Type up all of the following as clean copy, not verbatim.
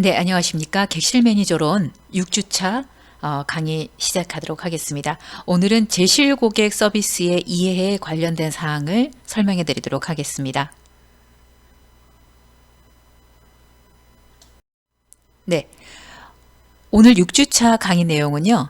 네, 안녕하십니까. 객실 매니저론 6주차 강의 시작하도록 하겠습니다. 오늘은 제실 고객 서비스의 이해에 관련된 사항을 설명해 드리도록 하겠습니다. 네, 오늘 6주차 강의 내용은요.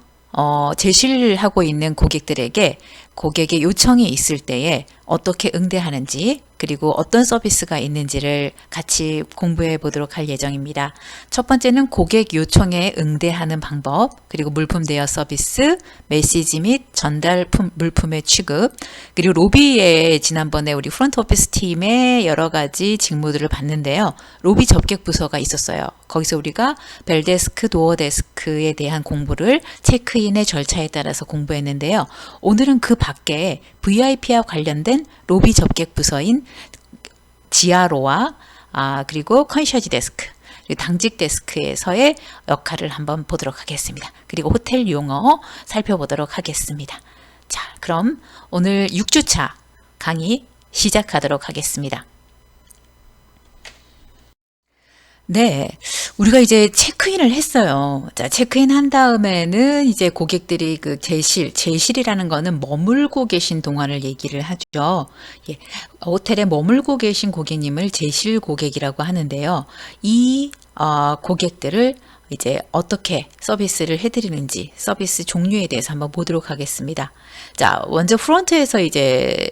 제실하고 있는 고객들에게 고객의 요청이 있을 때에 어떻게 응대하는지 그리고 어떤 서비스가 있는지를 같이 공부해 보도록 할 예정입니다. 첫 번째는 고객 요청에 응대하는 방법, 그리고 물품 대여 서비스, 메시지 및 전달 물품의 취급, 그리고 로비에 지난번에 우리 프론트 오피스 팀의 여러 가지 직무들을 봤는데요. 로비 접객 부서가 있었어요. 거기서 우리가 벨데스크, 도어데스크에 대한 공부를 체크인의 절차에 따라서 공부했는데요. 오늘은 그 밖에 VIP와 관련된 로비 접객 부서인 지하로와 그리고 컨셔지 데스크, 그리고 당직 데스크에서의 역할을 한번 보도록 하겠습니다. 그리고 호텔 용어 살펴보도록 하겠습니다. 자, 그럼 오늘 6주차 강의 시작하도록 하겠습니다. 네, 우리가 이제 체크인을 했어요. 자, 체크인 한 다음에는 이제 고객들이 그 제실이라는 거는 머물고 계신 동안을 얘기를 하죠. 예, 호텔에 머물고 계신 고객님을 제실 고객이라고 하는데요. 이 고객들을 이제 어떻게 서비스를 해드리는지 서비스 종류에 대해서 한번 보도록 하겠습니다. 자, 먼저 프론트에서 이제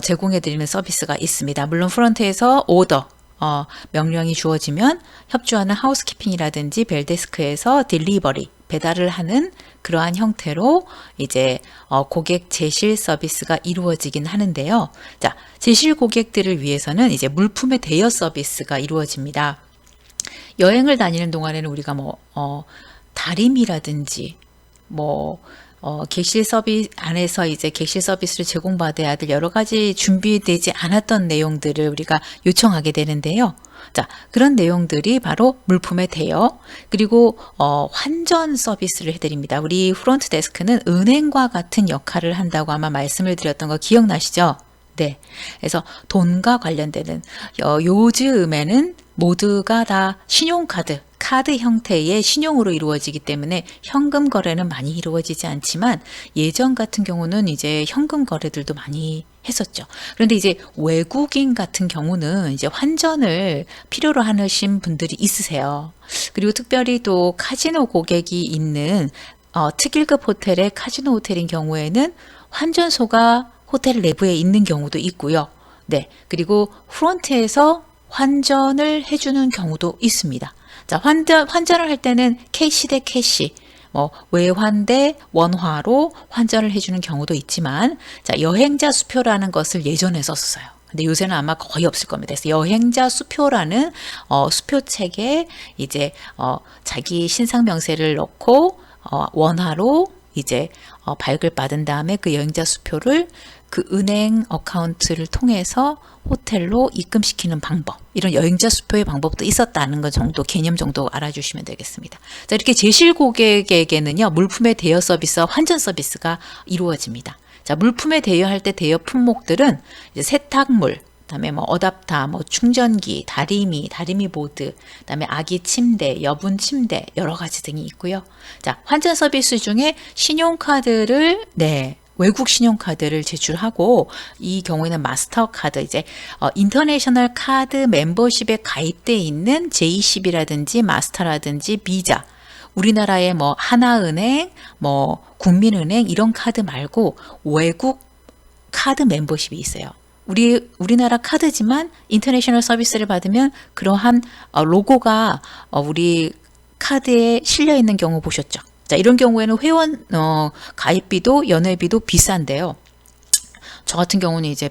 제공해드리는 서비스가 있습니다. 물론 프론트에서 오더 명령이 주어지면 협조하는 하우스키핑이라든지 벨데스크에서 딜리버리, 배달을 하는 그러한 형태로 이제 고객 제실 서비스가 이루어지긴 하는데요. 자, 제실 고객들을 위해서는 이제 물품의 대여 서비스가 이루어집니다. 여행을 다니는 동안에는 우리가 다림이라든지 객실 서비스 안에서 이제 객실 서비스를 제공받아야 될 여러 가지 준비되지 않았던 내용들을 우리가 요청하게 되는데요. 자, 그런 내용들이 바로 물품의 대여, 그리고 환전 서비스를 해드립니다. 우리 프론트 데스크는 은행과 같은 역할을 한다고 아마 말씀을 드렸던 거 기억나시죠? 네. 그래서 돈과 관련되는 요즘에는 모두가 다 신용카드, 카드 형태의 신용으로 이루어지기 때문에 현금 거래는 많이 이루어지지 않지만 예전 같은 경우는 이제 현금 거래들도 많이 했었죠. 그런데 이제 외국인 같은 경우는 이제 환전을 필요로 하신 분들이 있으세요. 그리고 특별히 또 카지노 고객이 있는 특일급 호텔의 카지노 호텔인 경우에는 환전소가 호텔 내부에 있는 경우도 있고요. 네. 그리고 프론트에서 환전을 해주는 경우도 있습니다. 자, 환전을 할 때는 캐시 대 캐시, 외환 대 원화로 환전을 해주는 경우도 있지만, 자, 여행자 수표라는 것을 예전에 썼어요. 근데 요새는 아마 거의 없을 겁니다. 그래서 여행자 수표라는 수표책에 이제 자기 신상 명세를 넣고 원화로 이제 발급받은 다음에 그 여행자 수표를 그 은행 어카운트를 통해서 호텔로 입금시키는 방법, 이런 여행자 수표의 방법도 있었다는 것 정도, 개념 정도 알아주시면 되겠습니다. 자, 이렇게 제실 고객에게는요, 물품의 대여 서비스와 환전 서비스가 이루어집니다. 자, 물품의 대여할 때 대여 품목들은 이제 세탁물, 그다음에 어답터, 충전기, 다리미 보드, 그다음에 아기 침대, 여분 침대 여러 가지 등이 있고요. 자, 환전 서비스 중에 신용카드를 외국 신용카드를 제출하고, 이 경우에는 마스터카드, 이제 인터내셔널 카드 멤버십에 가입되어 있는 J10이라든지 마스터라든지 비자, 우리나라의 하나은행, 국민은행 이런 카드 말고 외국 카드 멤버십이 있어요. 우리나라 카드지만 인터내셔널 서비스를 받으면 그러한 로고가 우리 카드에 실려 있는 경우 보셨죠? 자, 이런 경우에는 회원 가입비도 연회비도 비싼데요. 저 같은 경우는 이제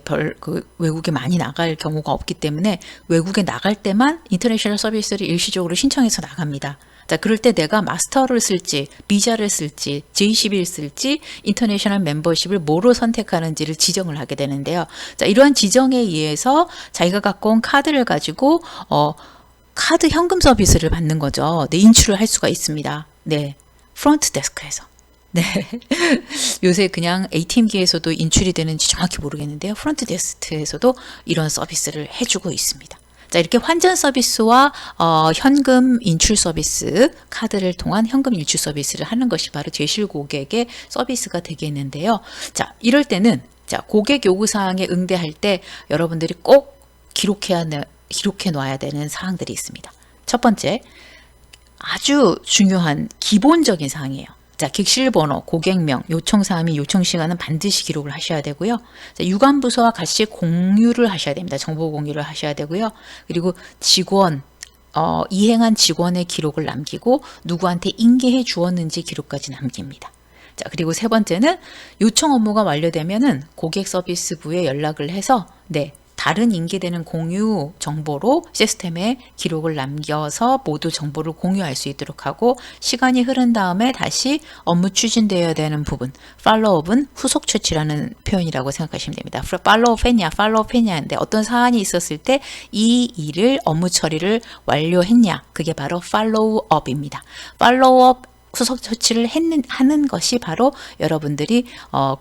외국에 많이 나갈 경우가 없기 때문에 외국에 나갈 때만 인터내셔널 서비스를 일시적으로 신청해서 나갑니다. 자, 그럴 때 내가 마스터를 쓸지, 비자를 쓸지, J11을 쓸지, 인터내셔널 멤버십을 뭐로 선택하는지를 지정을 하게 되는데요. 자, 이러한 지정에 의해서 자기가 갖고 온 카드를 가지고 카드 현금 서비스를 받는 거죠. 네, 인출을 할 수가 있습니다. 네, 프론트 데스크에서. 네. 요새 그냥 ATM기에서도 인출이 되는지 정확히 모르겠는데요. 프론트 데스크에서도 이런 서비스를 해주고 있습니다. 자, 이렇게 환전 서비스와 현금 인출 서비스, 카드를 통한 현금 인출 서비스를 하는 것이 바로 제실 고객의 서비스가 되겠는데요. 자, 이럴 때는 자, 고객 요구사항에 응대할 때 여러분들이 꼭 기록해 놔야 되는 사항들이 있습니다. 첫 번째, 아주 중요한 기본적인 사항이에요. 자, 객실 번호, 고객명, 요청사항 및 요청시간은 반드시 기록을 하셔야 되고요. 자, 유관부서와 같이 공유를 하셔야 됩니다. 정보 공유를 하셔야 되고요. 그리고 직원, 이행한 직원의 기록을 남기고 누구한테 인계해 주었는지 기록까지 남깁니다. 자, 그리고 세 번째는 요청 업무가 완료되면은 고객 서비스부에 연락을 해서 다른 인계되는 공유 정보로 시스템에 기록을 남겨서 모두 정보를 공유할 수 있도록 하고, 시간이 흐른 다음에 다시 업무 추진되어야 되는 부분, 팔로우업은 후속 처치라는 표현이라고 생각하시면 됩니다. 팔로우업 했냐인데 어떤 사안이 있었을 때 이 일을 업무 처리를 완료했냐, 그게 바로 팔로우업입니다. 팔로우업 후속 조치를 하는 것이 바로 여러분들이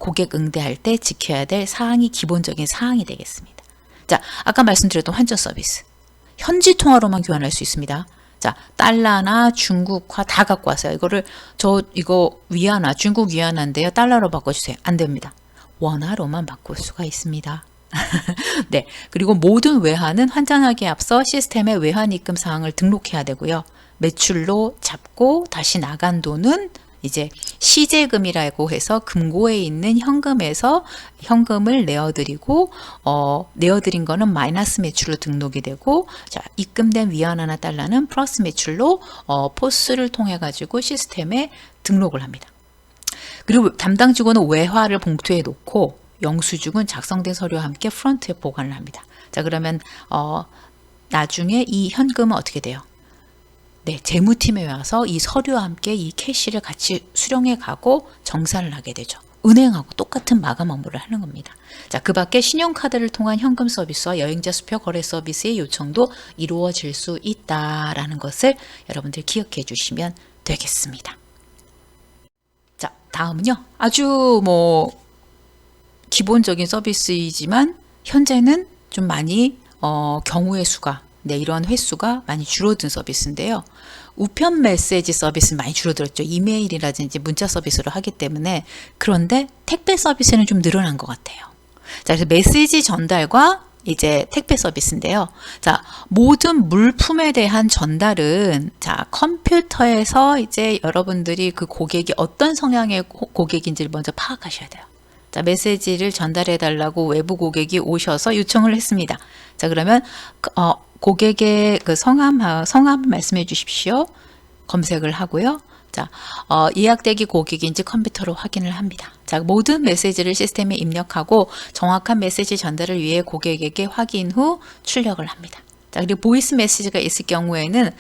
고객 응대할 때 지켜야 될 사항이, 기본적인 사항이 되겠습니다. 자, 아까 말씀드렸던 환전 서비스. 현지 통화로만 교환할 수 있습니다. 자, 달러나 중국화 다 갖고 왔어요. 이거 위안화, 중국 위안화인데요. 달러로 바꿔주세요. 안 됩니다. 원화로만 바꿀 수가 있습니다. 네. 그리고 모든 외환은 환전하기에 앞서 시스템에 외환 입금 사항을 등록해야 되고요. 매출로 잡고 다시 나간 돈은 이제 시제금이라고 해서 금고에 있는 현금에서 현금을 내어드리고, 내어드린 거는 마이너스 매출로 등록이 되고, 자, 입금된 위안화나 달러는 플러스 매출로 포스를 통해 가지고 시스템에 등록을 합니다. 그리고 담당 직원은 외화를 봉투에 놓고 영수증은 작성된 서류와 함께 프런트에 보관을 합니다. 자, 그러면 나중에 이 현금은 어떻게 돼요? 네, 재무팀에 와서 이 서류와 함께 이 캐시를 같이 수령해 가고 정산을 하게 되죠. 은행하고 똑같은 마감 업무를 하는 겁니다. 자, 그 밖에 신용카드를 통한 현금 서비스와 여행자 수표 거래 서비스의 요청도 이루어질 수 있다라는 것을 여러분들 기억해 주시면 되겠습니다. 자, 다음은요. 아주 기본적인 서비스이지만 현재는 좀 많이 경우의 수가, 이런 횟수가 많이 줄어든 서비스인데요. 우편 메시지 서비스는 많이 줄어들었죠. 이메일이라든지 문자 서비스로 하기 때문에. 그런데 택배 서비스는 좀 늘어난 것 같아요. 자, 그래서 메시지 전달과 이제 택배 서비스인데요. 자, 모든 물품에 대한 전달은 자, 컴퓨터에서 이제 여러분들이 그 고객이 어떤 성향의 고객인지를 먼저 파악하셔야 돼요. 자, 메시지를 전달해 달라고 외부 고객이 오셔서 요청을 했습니다. 자, 그러면 고객의 그 성함 말씀해 주십시오. 검색을 하고요. 자, 예약대기 고객인지 컴퓨터로 확인을 합니다. 자, 모든 메시지를 시스템에 입력하고 정확한 메시지 전달을 위해 고객에게 확인 후 출력을 합니다. 자, 그리고 보이스 메시지가 있을 경우에는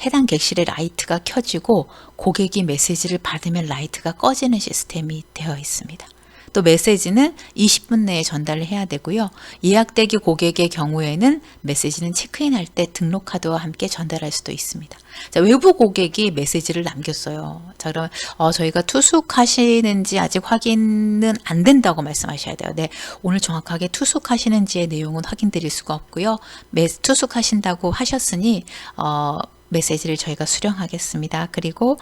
해당 객실의 라이트가 켜지고 고객이 메시지를 받으면 라이트가 꺼지는 시스템이 되어 있습니다. 또 메시지는 20분 내에 전달을 해야 되고요. 예약대기 고객의 경우에는 메시지는 체크인할 때 등록카드와 함께 전달할 수도 있습니다. 자, 외부 고객이 메시지를 남겼어요. 자, 그럼 저희가 투숙하시는지 아직 확인은 안 된다고 말씀하셔야 돼요. 네, 오늘 정확하게 투숙하시는지의 내용은 확인드릴 수가 없고요. 투숙하신다고 하셨으니 메시지를 저희가 수령하겠습니다. 그리고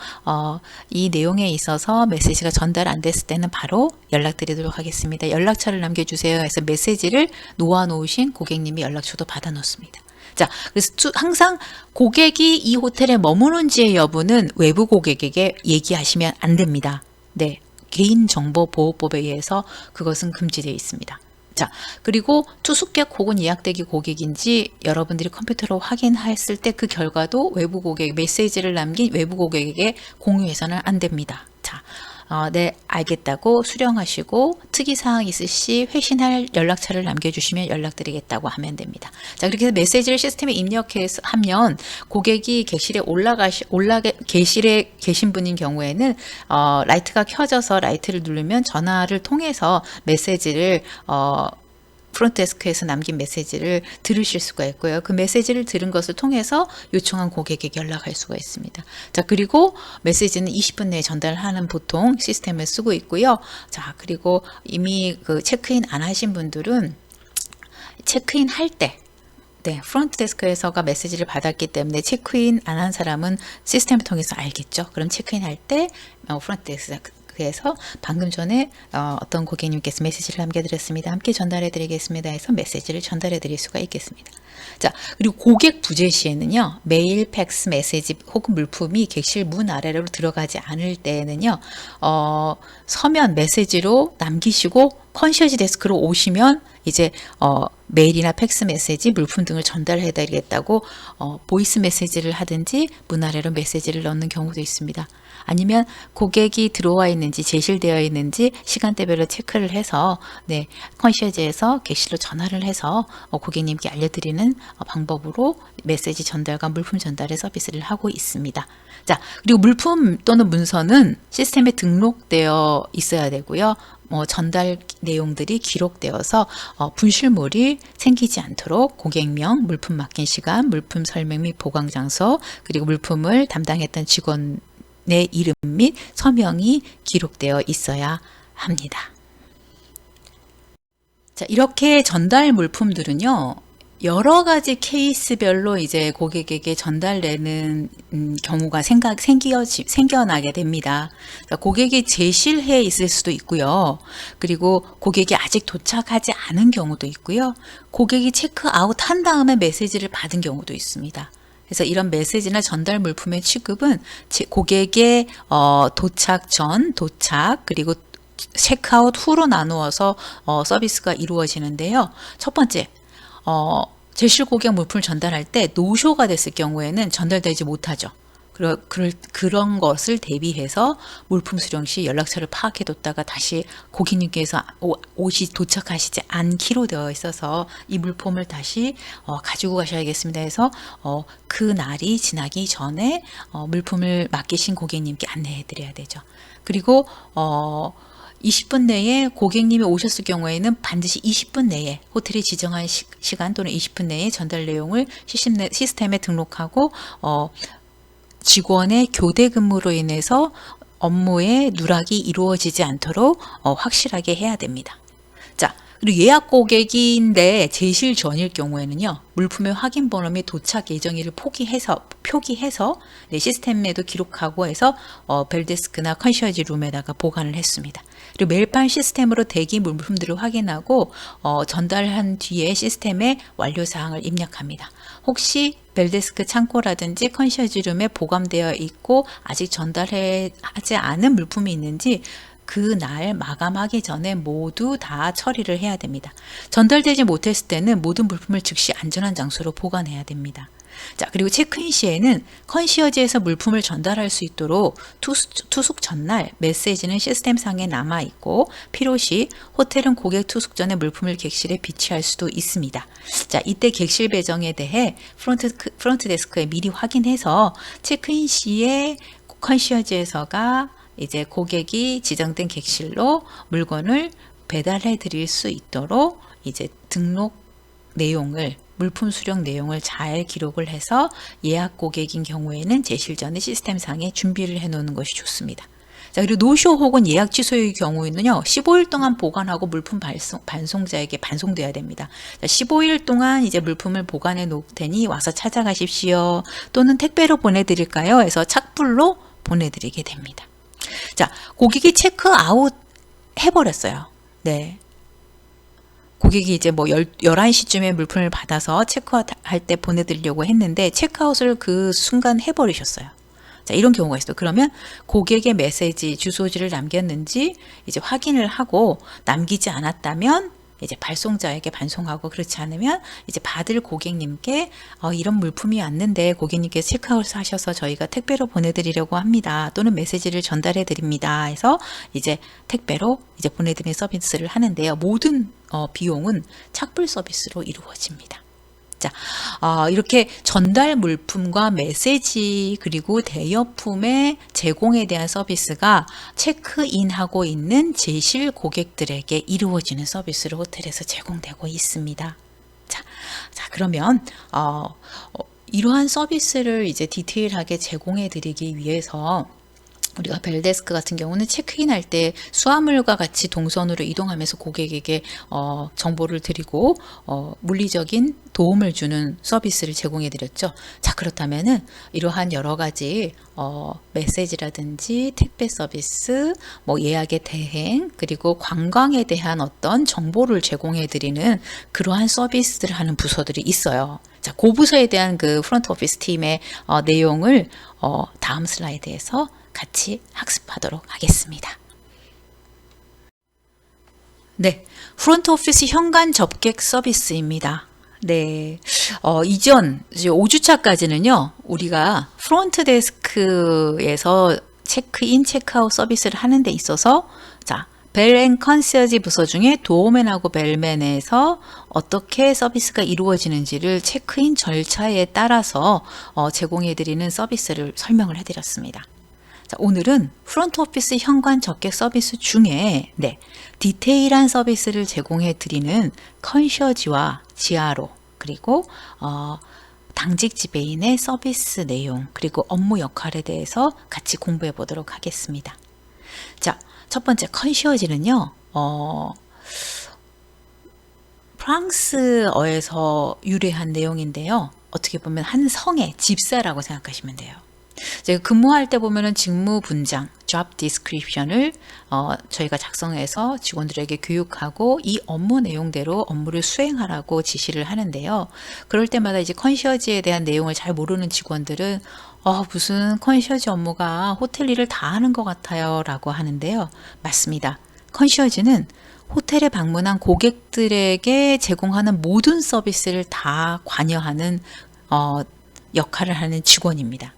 이 내용에 있어서 메시지가 전달 안 됐을 때는 바로 연락드리도록 하겠습니다. 연락처를 남겨주세요 해서 메시지를 놓아놓으신 고객님이 연락처도 받아 놓습니다. 자, 그래서 항상 고객이 이 호텔에 머무는지의 여부는 외부 고객에게 얘기하시면 안 됩니다. 네, 개인정보보호법에 의해서 그것은 금지되어 있습니다. 자, 그리고 투숙객 혹은 예약대기 고객인지 여러분들이 컴퓨터로 확인했을 때 그 결과도 외부 고객, 메시지를 남긴 외부 고객에게 공유해서는 안 됩니다. 자, 네, 알겠다고 수령하시고 특이사항 있으시 회신할 연락처를 남겨주시면 연락드리겠다고 하면 됩니다. 자, 그렇게 해서 메시지를 시스템에 입력해서 하면 고객이 객실에 객실에 계신 분인 경우에는 라이트가 켜져서 라이트를 누르면 전화를 통해서 메시지를 프론트데스크에서 남긴 메시지를 들으실 수가 있고요. 그 메시지를 들은 것을 통해서 요청한 고객에게 연락할 수가 있습니다. 자, 그리고 메시지는 20분 내에 전달하는 보통 시스템을 쓰고 있고요. 자, 그리고 이미 그 체크인 안 하신 분들은 체크인 할 때 네, 프론트 데스크에서가 메시지를 받았기 때문에 체크인 안 한 사람은 시스템을 통해서 알겠죠. 그럼 체크인 할 때 프론트 데스크에서 방금 전에 어떤 고객님께서 메시지를 남겨드렸습니다. 함께 전달해 드리겠습니다 해서 메시지를 전달해 드릴 수가 있겠습니다. 자, 그리고 고객 부재 시에는요, 메일, 팩스, 메시지 혹은 물품이 객실 문 아래로 들어가지 않을 때에는요, 서면 메시지로 남기시고 컨시어지 데스크로 오시면 이제 메일이나 팩스 메시지, 물품 등을 전달해 드리겠다고 보이스 메시지를 하든지 문 아래로 메시지를 넣는 경우도 있습니다. 아니면 고객이 들어와 있는지 제실되어 있는지 시간대별로 체크를 해서 네, 컨시어지에서 객실로 전화를 해서 고객님께 알려드리는 방법으로 메시지 전달과 물품 전달의 서비스를 하고 있습니다. 자, 그리고 물품 또는 문서는 시스템에 등록되어 있어야 되고요. 전달 내용들이 기록되어서 분실물이 생기지 않도록 고객명, 물품 맡긴 시간, 물품 설명 및 보관 장소, 그리고 물품을 담당했던 직원의 이름 및 서명이 기록되어 있어야 합니다. 자, 이렇게 전달 물품들은요, 여러 가지 케이스별로 이제 고객에게 전달되는 경우가 생겨나게 됩니다. 고객이 제실해 있을 수도 있고요. 그리고 고객이 아직 도착하지 않은 경우도 있고요. 고객이 체크아웃 한 다음에 메시지를 받은 경우도 있습니다. 그래서 이런 메시지나 전달 물품의 취급은 고객의 도착 전, 도착, 그리고 체크아웃 후로 나누어서 서비스가 이루어지는데요. 첫 번째, 제실 고객 물품을 전달할 때 노쇼가 됐을 경우에는 전달되지 못하죠. 그런 것을 대비해서 물품 수령 시 연락처를 파악해뒀다가 다시 고객님께서 옷이 도착하시지 않기로 되어 있어서 이 물품을 다시 가지고 가셔야겠습니다 해서 그 날이 지나기 전에 물품을 맡기신 고객님께 안내해 드려야 되죠. 그리고 20분 내에 고객님이 오셨을 경우에는 반드시 20분 내에 호텔이 지정한 시간 또는 20분 내에 전달 내용을 시스템에 등록하고 직원의 교대 근무로 인해서 업무의 누락이 이루어지지 않도록 확실하게 해야 됩니다. 자, 그리고 예약 고객인데 제실 전일 경우에는요, 물품의 확인 번호 및 도착 예정일을 표기해서 네, 시스템에도 기록하고 해서 벨데스크나 컨시어지 룸에다가 보관을 했습니다. 그리고 매일 밤 시스템으로 대기 물품들을 확인하고 전달한 뒤에 시스템에 완료 사항을 입력합니다. 혹시 벨데스크 창고라든지 컨시어지 룸에 보관되어 있고 아직 전달하지 않은 물품이 있는지 그날 마감하기 전에 모두 다 처리를 해야 됩니다. 전달되지 못했을 때는 모든 물품을 즉시 안전한 장소로 보관해야 됩니다. 자, 그리고 체크인 시에는 컨시어지에서 물품을 전달할 수 있도록 투숙 전날 메시지는 시스템상에 남아있고 필요시 호텔은 고객 투숙 전에 물품을 객실에 비치할 수도 있습니다. 자, 이때 객실 배정에 대해 프론트 데스크에 미리 확인해서 체크인 시에 컨시어지에서가 이제 고객이 지정된 객실로 물건을 배달해 드릴 수 있도록 이제 등록 내용을 물품 수령 내용을 잘 기록을 해서 예약 고객인 경우에는 제실 전에 시스템상에 준비를 해 놓는 것이 좋습니다. 자, 그리고 노쇼 혹은 예약 취소의 경우에는요, 15일 동안 보관하고 물품 반송자에게 반송돼야 됩니다. 자, 15일 동안 이제 물품을 보관해 놓을 테니 와서 찾아가십시오. 또는 택배로 보내드릴까요? 해서 착불로 보내드리게 됩니다. 자, 고객이 체크아웃 해버렸어요. 네. 고객이 이제 뭐 11시쯤에 물품을 받아서 체크아웃할 때 보내드리려고 했는데 체크아웃을 그 순간 해버리셨어요. 자, 이런 경우가 있어요. 그러면 고객의 메시지, 주소지를 남겼는지 이제 확인을 하고 남기지 않았다면 이제 발송자에게 반송하고 그렇지 않으면 이제 받을 고객님께 이런 물품이 왔는데 고객님께서 체크아웃 하셔서 저희가 택배로 보내드리려고 합니다. 또는 메시지를 전달해 드립니다. 해서 이제 택배로 이제 보내드리는 서비스를 하는데요. 모든 비용은 착불 서비스로 이루어집니다. 자, 이렇게 전달 물품과 메시지 그리고 대여품의 제공에 대한 서비스가 체크인하고 있는 제실 고객들에게 이루어지는 서비스로 호텔에서 제공되고 있습니다. 자, 그러면 이러한 서비스를 이제 디테일하게 제공해 드리기 위해서 우리가 벨데스크 같은 경우는 체크인할 때 수화물과 같이 동선으로 이동하면서 고객에게 정보를 드리고 물리적인 도움을 주는 서비스를 제공해 드렸죠. 자, 그렇다면은 이러한 여러 가지 메시지라든지 택배 서비스, 뭐 예약의 대행, 그리고 관광에 대한 어떤 정보를 제공해 드리는 그러한 서비스들을 하는 부서들이 있어요. 자, 그 부서에 대한 그 프론트 오피스 팀의 내용을 다음 슬라이드에서 같이 학습하도록 하겠습니다. 네, 프론트 오피스 현관 접객 서비스입니다. 네, 이전 이제 5주차까지는요, 우리가 프론트 데스크에서 체크인, 체크아웃 서비스를 하는 데 있어서, 자, 벨 앤 컨시어지 부서 중에 도어맨하고 벨맨에서 어떻게 서비스가 이루어지는지를 체크인 절차에 따라서 제공해드리는 서비스를 설명을 해드렸습니다. 자, 오늘은 프론트 오피스 현관 접객 서비스 중에 디테일한 서비스를 제공해드리는 컨시어지와 지하로, 그리고 당직 지배인의 서비스 내용, 그리고 업무 역할에 대해서 같이 공부해 보도록 하겠습니다. 자, 첫 번째 컨시어지는요, 프랑스어에서 유래한 내용인데요. 어떻게 보면 한 성의 집사라고 생각하시면 돼요. 제가 근무할 때 보면은 직무 분장, job description을 저희가 작성해서 직원들에게 교육하고 이 업무 내용대로 업무를 수행하라고 지시를 하는데요. 그럴 때마다 이제 컨시어지에 대한 내용을 잘 모르는 직원들은 무슨 컨시어지 업무가 호텔 일을 다 하는 것 같아요 라고 하는데요. 맞습니다. 컨시어지는 호텔에 방문한 고객들에게 제공하는 모든 서비스를 다 관여하는 역할을 하는 직원입니다.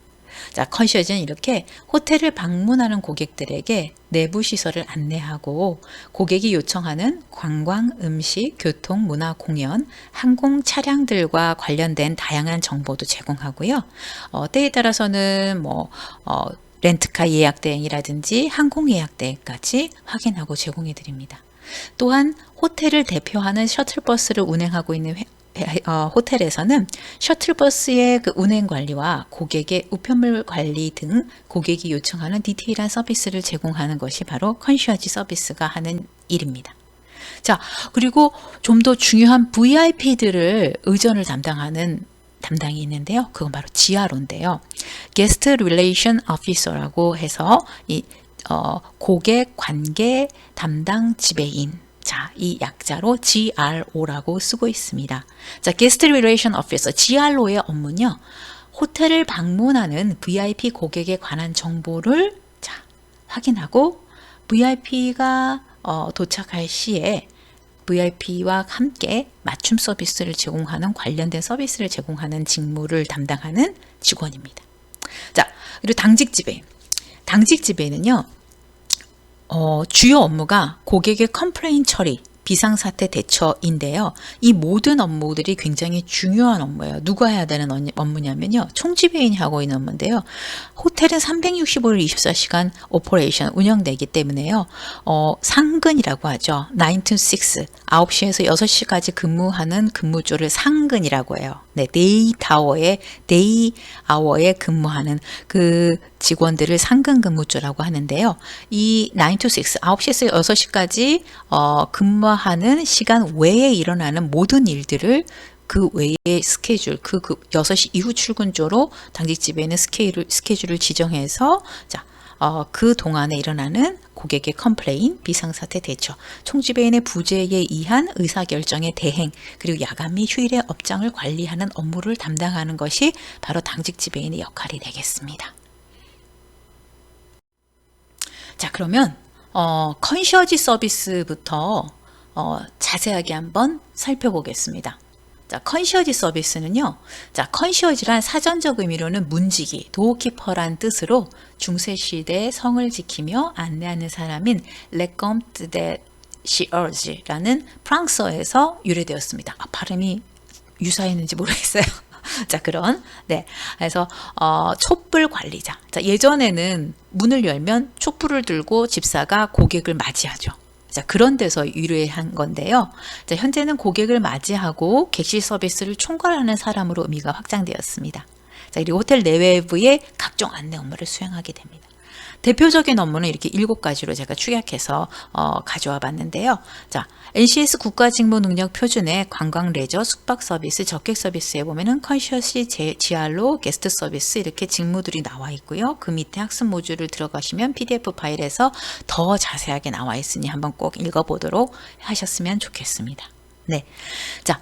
자, 컨시어지는 이렇게 호텔을 방문하는 고객들에게 내부 시설을 안내하고 고객이 요청하는 관광, 음식, 교통, 문화, 공연, 항공 차량들과 관련된 다양한 정보도 제공하고요. 때에 따라서는 렌트카 예약 대행이라든지 항공 예약 대행까지 확인하고 제공해 드립니다. 또한 호텔을 대표하는 셔틀버스를 운행하고 있는 호텔에서는 셔틀버스의 그 운행 관리와 고객의 우편물 관리 등 고객이 요청하는 디테일한 서비스를 제공하는 것이 바로 컨시어지 서비스가 하는 일입니다. 자, 그리고 좀 더 중요한 VIP들을 의전을 담당하는 담당이 있는데요. 그건 바로 GRO인데요. Guest Relation Officer라고 해서 고객 관계 담당 지배인. 자, 이 약자로 GRO라고 쓰고 있습니다. 자, Guest Relation Officer, GRO의 업무는요, 호텔을 방문하는 VIP 고객에 관한 정보를 확인하고 VIP가 도착할 시에 VIP와 함께 맞춤 서비스를 제공하는 관련된 서비스를 제공하는 직무를 담당하는 직원입니다. 자, 그리고 당직 지배인. 당직 지배인은요, 주요 업무가 고객의 컴플레인 처리, 비상사태 대처인데요. 이 모든 업무들이 굉장히 중요한 업무예요. 누가 해야 되는 업무냐면요. 총지배인이 하고 있는 업무인데요. 호텔은 365일 24시간 오퍼레이션 운영되기 때문에요. 상근이라고 하죠. 9 to 6, 9시에서 6시까지 근무하는 근무조를 상근이라고 해요. 네, 데이 아워에 근무하는 그 직원들을 상근 근무조라고 하는데요. 이 9 to 6, 9시에서 6시까지 근무하는 시간 외에 일어나는 모든 일들을 그 외의 스케줄, 그 6시 이후 출근조로 당직 지배인의 스케줄을 지정해서 그 동안에 일어나는 고객의 컴플레인, 비상사태 대처, 총지배인의 부재에 의한 의사결정의 대행, 그리고 야간 및 휴일의 업장을 관리하는 업무를 담당하는 것이 바로 당직 지배인의 역할이 되겠습니다. 자, 그러면 컨시어지 서비스부터 자세하게 한번 살펴보겠습니다. 자, 컨시어지 서비스는요. 자, 컨시어지란 사전적 의미로는 문지기, 도어키퍼란 뜻으로 중세시대의 성을 지키며 안내하는 사람인 레컴트 데 시어즈라는 프랑스어에서 유래되었습니다. 발음이 유사했는지 모르겠어요. 자, 그래서 촛불 관리자. 자, 예전에는 문을 열면 촛불을 들고 집사가 고객을 맞이하죠. 자, 그런 데서 유래한 건데요. 자, 현재는 고객을 맞이하고 객실 서비스를 총괄하는 사람으로 의미가 확장되었습니다. 자, 그리고 호텔 내외부의 각종 안내 업무를 수행하게 됩니다. 대표적인 업무는 이렇게 7가지로 제가 축약해서 가져와 봤는데요. 자, NCS 국가직무능력 표준의 관광 레저 숙박 서비스 적객 서비스에 보면은 컨셔시 지알로 게스트 서비스 이렇게 직무들이 나와 있고요. 그 밑에 학습 모듈을 들어가시면 PDF 파일에서 더 자세하게 나와 있으니 한번 꼭 읽어보도록 하셨으면 좋겠습니다. 네. 자,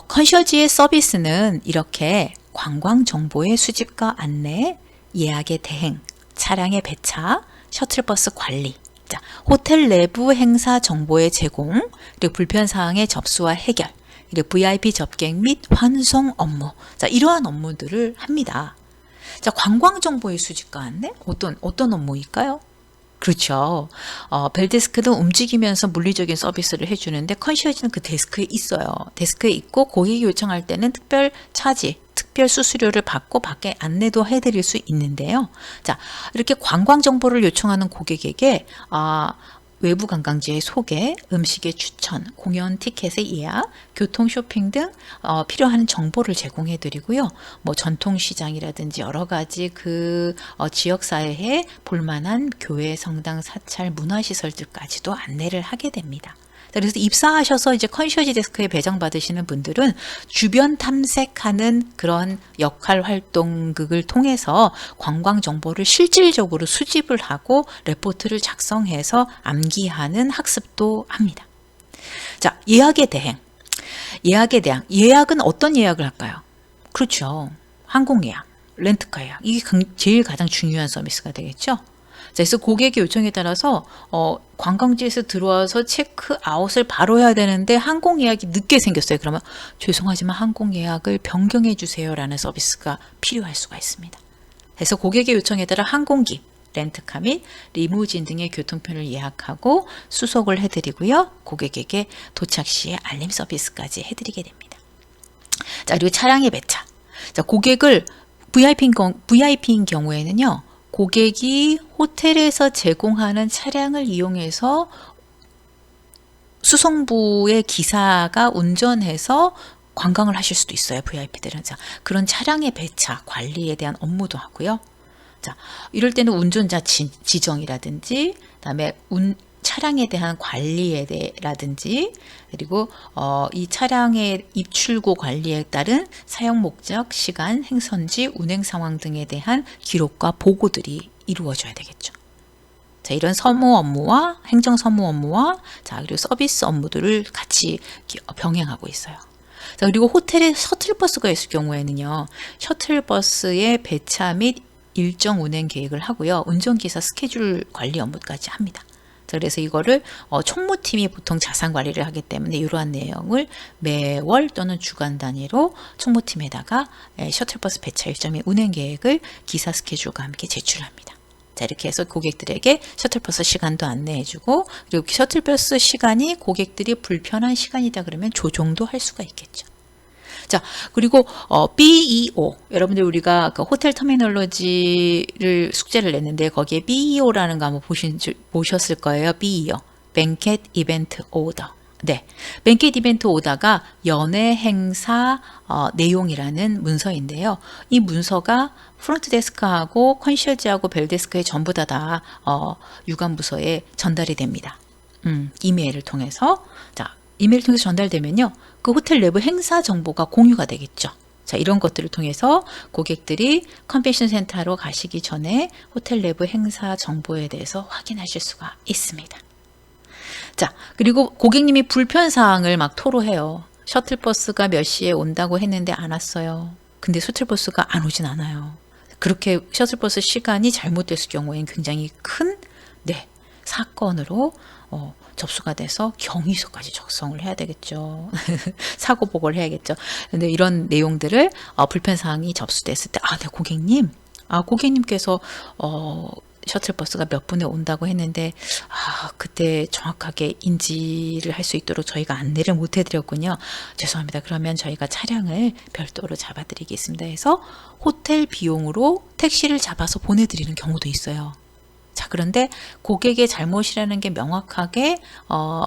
컨셔지의 서비스는 이렇게 관광 정보의 수집과 안내, 예약의 대행, 차량의 배차, 셔틀버스 관리, 자, 호텔 내부 행사 정보의 제공, 그리고 불편사항의 접수와 해결, 그리고 VIP 접객 및 환송 업무, 자, 이러한 업무들을 합니다. 자, 관광 정보의 수집과 안내? 어떤 업무일까요? 그렇죠. 벨데스크도 움직이면서 물리적인 서비스를 해주는데 컨시어지는 그 데스크에 있어요. 데스크에 있고 고객이 요청할 때는 특별 차지, 특별 수수료를 받고 밖에 안내도 해드릴 수 있는데요. 자, 이렇게 관광 정보를 요청하는 고객에게 외부 관광지의 소개, 음식의 추천, 공연 티켓의 예약, 교통 쇼핑 등 필요한 정보를 제공해 드리고요. 뭐 전통시장이라든지 여러 가지 그 지역사회에 볼만한 교회, 성당, 사찰, 문화시설들까지도 안내를 하게 됩니다. 그래서 입사하셔서 이제 컨시어지 데스크에 배정받으시는 분들은 주변 탐색하는 그런 역할 활동극을 통해서 관광 정보를 실질적으로 수집을 하고 레포트를 작성해서 암기하는 학습도 합니다. 자, 예약에 대행. 예약은 어떤 예약을 할까요? 그렇죠. 항공 예약, 렌트카 예약. 이게 제일 가장 중요한 서비스가 되겠죠. 그래서 고객의 요청에 따라서 관광지에서 들어와서 체크아웃을 바로 해야 되는데 항공 예약이 늦게 생겼어요. 그러면 죄송하지만 항공 예약을 변경해 주세요 라는 서비스가 필요할 수가 있습니다. 그래서 고객의 요청에 따라 항공기, 렌트카 및 리무진 등의 교통편을 예약하고 수속을 해드리고요. 고객에게 도착 시에 알림 서비스까지 해드리게 됩니다. 자, 그리고 차량의 배차. 자, 고객을 VIP인 경우에는요. 고객이 호텔에서 제공하는 차량을 이용해서 수송부의 기사가 운전해서 관광을 하실 수도 있어요. VIP들은. 자, 그런 차량의 배차, 관리에 대한 업무도 하고요. 자, 이럴 때는 운전자 지정이라든지, 그다음에 차량에 대한 관리라든지, 그리고 이 차량의 입출고 관리에 따른 사용 목적, 시간, 행선지, 운행 상황 등에 대한 기록과 보고들이 이루어져야 되겠죠. 자, 이런 서무 업무와 행정 서무 업무와 자, 그리고 서비스 업무들을 같이 병행하고 있어요. 자, 그리고 호텔에 셔틀버스가 있을 경우에는요. 셔틀버스의 배차 및 일정 운행 계획을 하고요. 운전기사 스케줄 관리 업무까지 합니다. 그래서 이거를 총무팀이 보통 자산 관리를 하기 때문에 이러한 내용을 매월 또는 주간 단위로 총무팀에다가 셔틀버스 배차 일정 및 운행 계획을 기사 스케줄과 함께 제출합니다. 자, 이렇게 해서 고객들에게 셔틀버스 시간도 안내해주고 그리고 셔틀버스 시간이 고객들이 불편한 시간이다 그러면 조정도 할 수가 있겠죠. 자, 그리고 BEO 여러분들 우리가 그 호텔 터미널로지를 숙제를 냈는데 거기에 BEO라는 거 한번 보셨을 거예요. BEO, 뱅켓 이벤트 오더. 네, 뱅켓 이벤트 오더가 연회 행사 내용이라는 문서인데요. 이 문서가 프론트 데스크하고 컨시어지하고 벨데스크에 전부 다 유관 부서에 전달이 됩니다. 이메일을 통해서. 자, 이메일 통해서 전달되면요. 그 호텔 내부 행사 정보가 공유가 되겠죠. 자, 이런 것들을 통해서 고객들이 컨벤션 센터로 가시기 전에 호텔 내부 행사 정보에 대해서 확인하실 수가 있습니다. 자, 그리고 고객님이 불편사항을 막 토로해요. 셔틀버스가 몇 시에 온다고 했는데 안 왔어요. 근데 셔틀버스가 안 오진 않아요. 그렇게 셔틀버스 시간이 잘못됐을 경우에는 굉장히 큰 사건으로 접수가 돼서 경위서까지 작성을 해야 되겠죠. 사고 보고를 해야겠죠. 근데 이런 내용들을 불편사항이 접수됐을 때 네, 고객님께서 셔틀버스가 몇 분에 온다고 했는데 그때 정확하게 인지를 할 수 있도록 저희가 안내를 못 해드렸군요. 죄송합니다. 그러면 저희가 차량을 별도로 잡아드리겠습니다 해서 호텔 비용으로 택시를 잡아서 보내드리는 경우도 있어요. 자, 그런데 고객의 잘못이라는 게 명확하게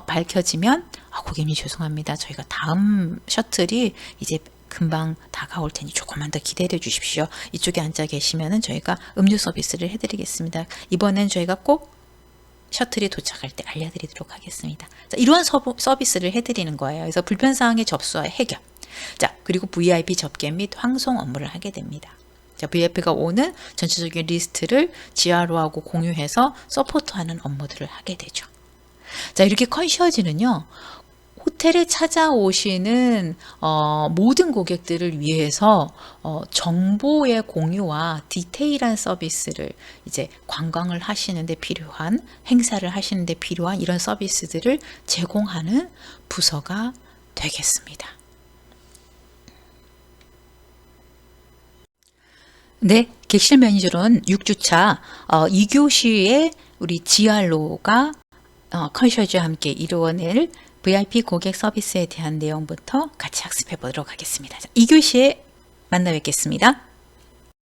밝혀지면 고객님 죄송합니다. 저희가 다음 셔틀이 이제 금방 다가올 테니 조금만 더 기다려 주십시오. 이쪽에 앉아 계시면은 저희가 음료 서비스를 해드리겠습니다. 이번엔 저희가 꼭 셔틀이 도착할 때 알려드리도록 하겠습니다. 자, 이러한 서비스를 해드리는 거예요. 그래서 불편사항의 접수와 해결. 자, 그리고 VIP 접견 및 황송 업무를 하게 됩니다. 자, VIP가 오는 전체적인 리스트를 지하로하고 공유해서 서포트하는 업무들을 하게 되죠. 자, 이렇게 컨시어지는요, 호텔에 찾아오시는 모든 고객들을 위해서 정보의 공유와 디테일한 서비스를 이제 관광을 하시는데 필요한, 행사를 하시는데 필요한 이런 서비스들을 제공하는 부서가 되겠습니다. 네, 객실 매니저론 6주차 2교시에 우리 지알로가 컨셔지와 함께 이루어낼 VIP 고객 서비스에 대한 내용부터 같이 학습해 보도록 하겠습니다. 2교시에 만나 뵙겠습니다.